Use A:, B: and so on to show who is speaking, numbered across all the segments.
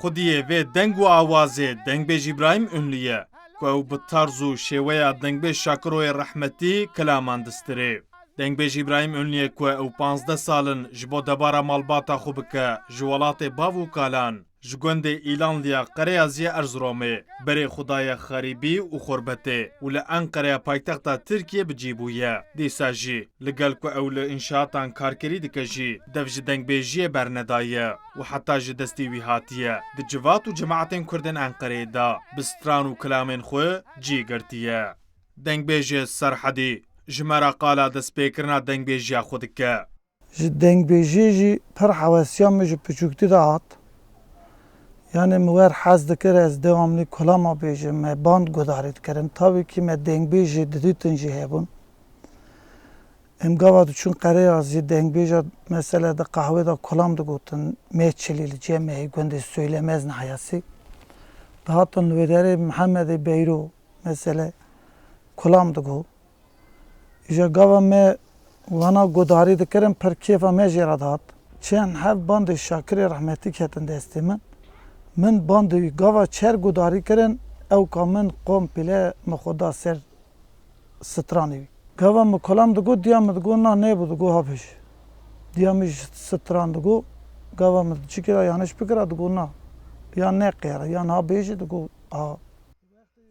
A: خودیه و دنگ و آوازه دنگ بیج ابراهیم انلیه که او به طرز و شیوه دنگ بیج شاکروی رحمتی کلامان دستره. دنگ بیج ابراهیم انلیه که او 15 سالن جبو دبارا مالباتا خوب که جوالات باو کالان جگند ایلانلیا قریازی ارزرومه بری خدای خریبی و خربته و لانقره پایتخت ترکیه بجیبویه دیساجی لگل که اول انشاءاتان کارکری دکجی دفج دنگ بیجی برندایه و حتی جدستی ویهاتیه دجوات و جماعتین کردن انقره دا بستران و کلامین خو جی گرتیه دنگ بیجی سرحدی جمرا قالا دست پیکرنا دنگ بیجی خودکه
B: دنگ بیجی پر حواسیان میشه پچوکتی داد یعنی موار حز دکر از دواملی کلاما بیجه ما باند گدارید کردن تابی که ما دنگ بیجه دیدی تنجی هبون امگاوات چون قره از دنگ بیجه مثلا ده قهوه ده کلام ده گوتن میت چلیل جمعی گنده söylemez nihayesi daha da nüvederi Muhammed Beyru mesela کلام ده گو ایجا گاوا me وانا گداری دکرم پر کیفا me جرادات چند هف باند شاکر رحمتی کتن دستی من باندی گاوا چر گداری کردن او که من قوم پیله مخدا سر سترانی گاوا مکلام دگو دیام دگو نه نبود دگو هفش دیامش ستران دگو گاوا مد چی کرا یانش بکرا دگو نه یا نه قیره یا نه بیجی دگو ها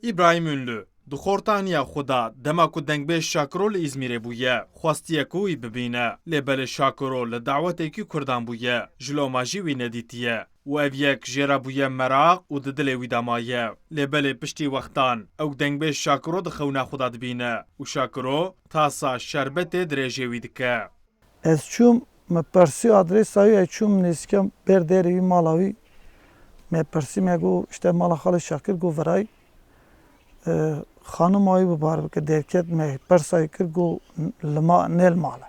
A: ابراهیم ünlü دخورتانیا خدا دما کو دنگ به شاکرو ل ازمیر بویه خواستیه کوی ببینه لبل شاکرو ل دعوت کی کردان بویه جلو ماجی وی ندیتیه و اویک جرا بویه مراق و ددل وی دمایه لبل پشتی وقتان او دنگ به شاکرو دخونا خدا دبینه و شاکرو تاسا شربت درجه وی دکه
B: از چوم مپرسی آدرس های چوم نیسکم بردری مالاوی مپرسی میگو işte مالا خال شاکر گو ورای خانم آیی ببار که درکت می پرسای کر گو لما نیل ماله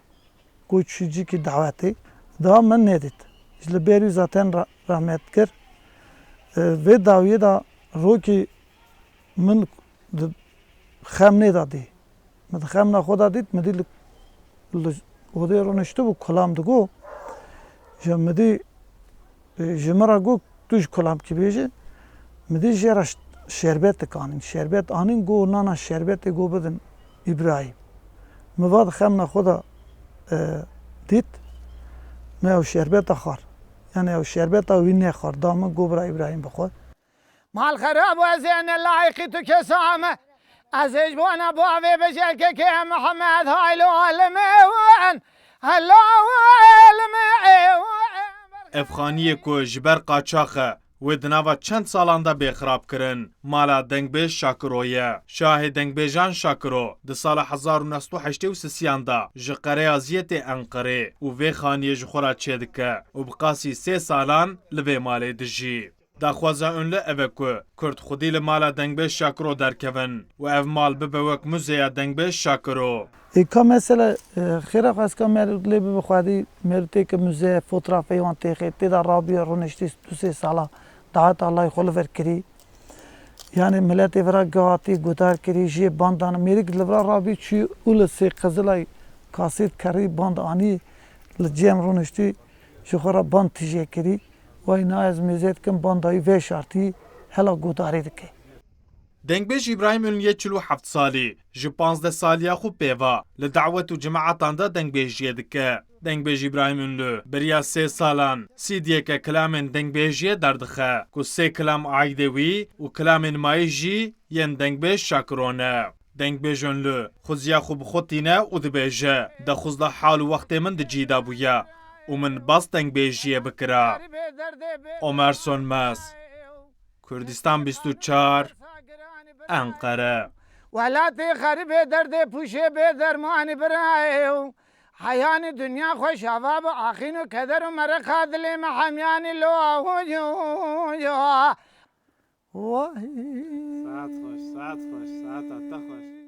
B: گو چیزی که دعوتی دا من ندید جل بیری zaten rahmet کر و داویه دا رو که من خم ندادی من خم نخودا دید مدی اوده رو نشته بو کلام دگو مدی جمرا گو توش کلام کی بیجه مدی جرش شربت کانین شربت آنین گو نانا شربت گو بدن ابراهیم مواد خمنا خدا دید ما او شربت خار یعنی او شربت وی نخار دام گو برا ابراهیم بخور
C: مال خراب و زین لایقی تو کسامه از اجبانا باوی بجل که محمد هایلو علمه هلو علمه
A: افغانیه کو جبر قاچاخه و دناوا چند سالاندا بخراب کرن مالا دنگ بیج شاکرویه شاه دنگ بیجان شاکرو د سال 1983 دا جقره ازیت انقره و وی خانیه جخورا چدکه و بقاسی 3 سالان لوی مالی دجی دا خوازا اونله اوکو کرد خودی لمالا دنگ بیج شاکرو درکون و او مال ببوک موزیا دنگ بیج شاکرو
B: ایکا مثلا خیره خواست که مرد لیبی بخوادی مرد که موزه فوترافی وان تیخی تیدا رابی رونشتی 2-3 سالا دعوت الله خلفر کری yani millet evra gati gudar kiri jê bandana mêrik livra rabî çû û li sê qizilay kasêt kerî band anî li cem rûniştî ji xwe re band tijê kirî way na ez mêzê dikim bandayî vê şartî hela gudarî dike.
A: دنگبیج ابراهیم ünlüye 47 salî ji 15 saliya xwe pêva li dawet û cemaetan da dengbêjiyê dike. Dengbêj İbrahim ünlü beriya 3 salan sîdiyeke kilamên dengbêjiyê derdixe ku 3 kilam aîdê wî û kilamên mayî jî yên dengbêj şakiro ne. Dengbêj ünlü xuziya xwe bi xwe tîne û dibêje dexuzda hal û wextê min di cîda bûye û min bas dengbêjiyê bikira. Ömer Sönmez, Kürdistan 24 Ankara.
C: ولاتی خریب درد پوشه به درمانی برای حیان دنیا خوش هوا و آخین و کدر و مرخ دل محمیانی لو
B: وای
A: ساعت خوش